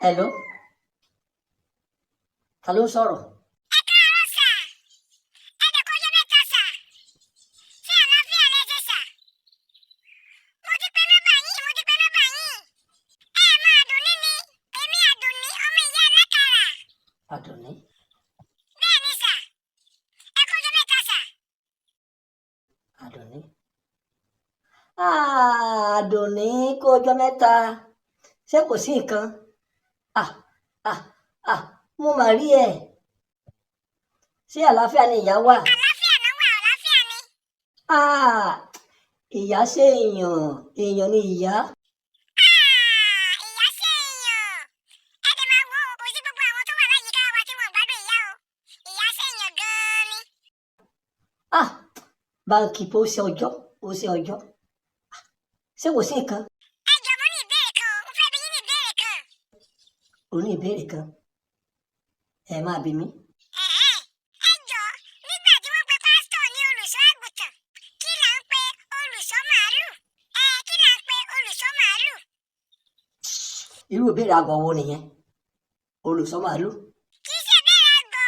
Hello? Ta ló ń sọ̀rọ̀? Ẹ káàárọ̀ sà. Ẹ dẹ̀ kọjọ́ mẹ́ta sà. Ṣé àlàáfíà lẹ ṣe sà? Mo ti pe nọ́mbà yín. Ẹ máa Àdùnní ni. Èmi Àdùnní, ọmọ ìyá alákàrà. Àdùnní? Bẹ́ẹ̀ ni sà. Ẹ kọjọ́ mẹ́ta sà. Àdùnní? Àdùnní kó ọjọ́ mẹ́ta. Ṣé kò sí nǹkan? Ah, ah, mo mà rí ẹ. Ṣé àlàáfíà ni ìyá wà? Àlàáfíà ló wà, àlàáfíà ni. Ìyá ṣe èèyàn ni ìyá. Ìyá ṣe èèyàn. Ẹ dẹ̀ máa wo kò sí gbogbo àwọn tó wà láyìíká wa tí wọ́n gbádùn ìyá o. Ìyá ṣe èèyàn gan-an ni. Báńkì pé ó ṣe ọjọ́. Ṣé kò sí nǹkan? Ẹ jọ̀ọ́ mo ní ìbéèrè kan o. Mo fẹ́ bi yín ní ìbéèrè kan. O ní ìbéèrè kan? Ẹ máa bi mí. Ẹ jọ̀ọ́ nígbà tí wọ́n pe pásítọ̀ ní olùṣọ́ àgùntàn, kí là ń pe olùṣọ́ màálù? Kí là ń pe olùṣọ́ màálù? Irú ìbéèrè àgọ̀ wo nìyẹn? Olùṣọ́ màálù? Kì í ṣe ìbéèrè àgọ̀.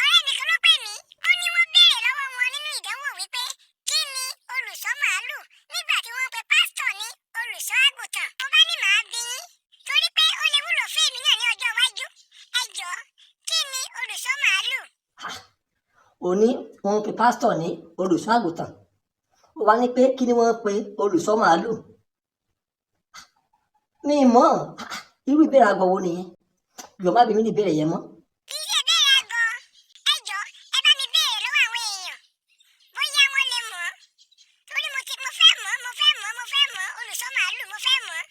Ọ̀rẹ́ mi kan ló pè mí. Ó ní wọ́n béèrè lọ́wọ́ wọn nínú ìdánwò wípé kí ni olùṣọ́ màálù nígbà tí wọ́n pe pásítọ̀ ní olùṣọ́ àgùntàn. Mo bá ní màá bi yín torí pé ó lè wúlò fún èmi náà ní ọjọ́ iwájú. Ẹ jọ̀ọ́ kí ni olùṣọ́ màálù? O ní wọ́n pe pásítọ̀ ní olùṣọ́ àgùntàn. Ó wá ní pé kí ni wọ́n pe olùṣọ́ màálù? Mi mọ̀. Irú ìbéèrè àgọ̀ wo nìyẹn? Yóò má bi mí ní ìbéèrè yẹn mọ́. Kì í ṣe ìbéèrè àgọ̀. Ẹ jọ̀ọ́ ẹ bá mi béèrè lọ́wọ́ àwọn èèyàn bóyá wọ́n lè mọ̀ ọ́. Torí mo fẹ́ mọ̀ olùṣọ́ màálù mo fẹ́ mọ̀ ọ́.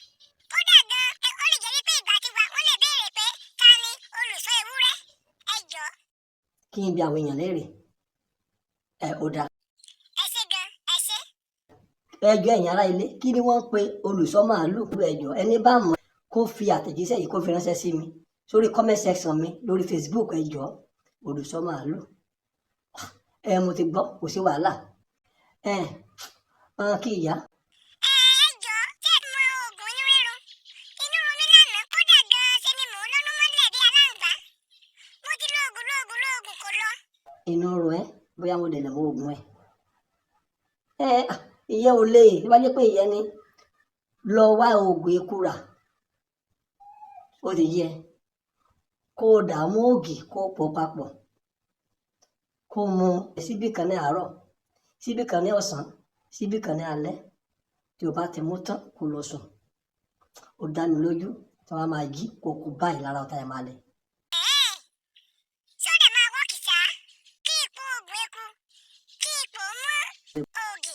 Kódà gan-an ó lè jẹ́ wípé ìgbà tiwa wọ́n lè béèrè pé ta ni olùṣọ́ ewúrẹ́. Ẹ jọ̀ọ́. Kí n bi àwọn èèyàn léèrè. Ó dáa. Ẹ ṣé gan, ẹ ṣé. Ẹjọ́ ẹ̀yin ará ilé, kí ni wọ́n pe olùṣọ́ màálù? Ẹjọ́ ẹni bá mọ̀ kó fi àtẹ̀jíṣẹ́ yìí kó fi ránṣẹ́ sí mi sórí comment section mi lórí Facebook. Ẹjọ́ olùṣọ́ màálù. Mo ti gbọ́, kò sí wàhálà. Kí ìyá. Ẹ jọ̀ọ́ tí ẹ mọ oògùn inú rírun. Inú run mi lánàá kódà gan-an ṣe ni mò ń lọ́nu mọ́lẹ̀ bí aláǹgbá. Mo ti lóògùn kò lọ. Inú run ẹ́ bóyá mo lè lè mọ oògùn ẹ̀. Ìyẹn ò lè wá jẹ́ pé ìyẹn ni lọ wá oògùn eku rà. Ó ti yẹ kó o dààmú ògì kó o pò papọ̀ kó o mu síbí kan ní àárọ̀, síbí kan ní ọ̀sán, síbí kan ní alẹ́. Tí o bá ti mú tán kó lọ sùn. Ó dá mi lójú tí wọ́n á máa jí kó kú báyìí lára ọ̀tá ẹ̀ máa lẹ̀. Ṣé ó dẹ̀ máa wọ́ọ̀kì ṣá? Kí ipò oògùn eku, kí ipò mú ògì,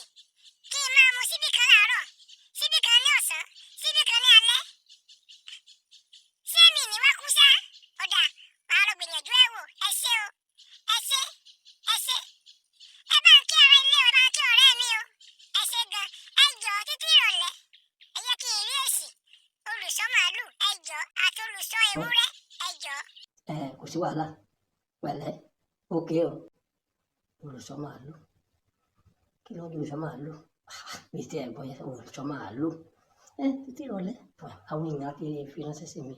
kí n máa mu síbí kan láàárọ̀, síbí kan ní ọ̀sán, síbí kan ní alẹ́. Ṣé mi ní wá kú ṣá? Ọ̀dà màá lọ gbìyànjú ẹ̀ wò. Ẹ ṣé o. Ẹ ṣé. Ẹ bá ń kí ara ilé o, ẹ bá ń kí ọ̀rẹ́ mi o. Ẹ ṣé gan. Ẹ jọ̀ọ́ títí ìrọ̀lẹ́. Ẹ jẹ́ kí n rí èsì. Olùṣọ́ màálù, ẹ jọ̀ọ́, àti olùṣọ́ ewúrẹ́, ẹ jọ̀ọ́. Kò sí wàhálà. Pẹ̀lẹ́. Ókè o. Olùṣọ́ màálù. Kí ló ń jẹ́ olùṣọ́ màálù? Mi ti ẹ̀ gbọ́ yẹn olùṣọ́ màálù. Títí ìrọ̀lẹ́ àwọn èèyàn á fi ránṣẹ́ sí mi.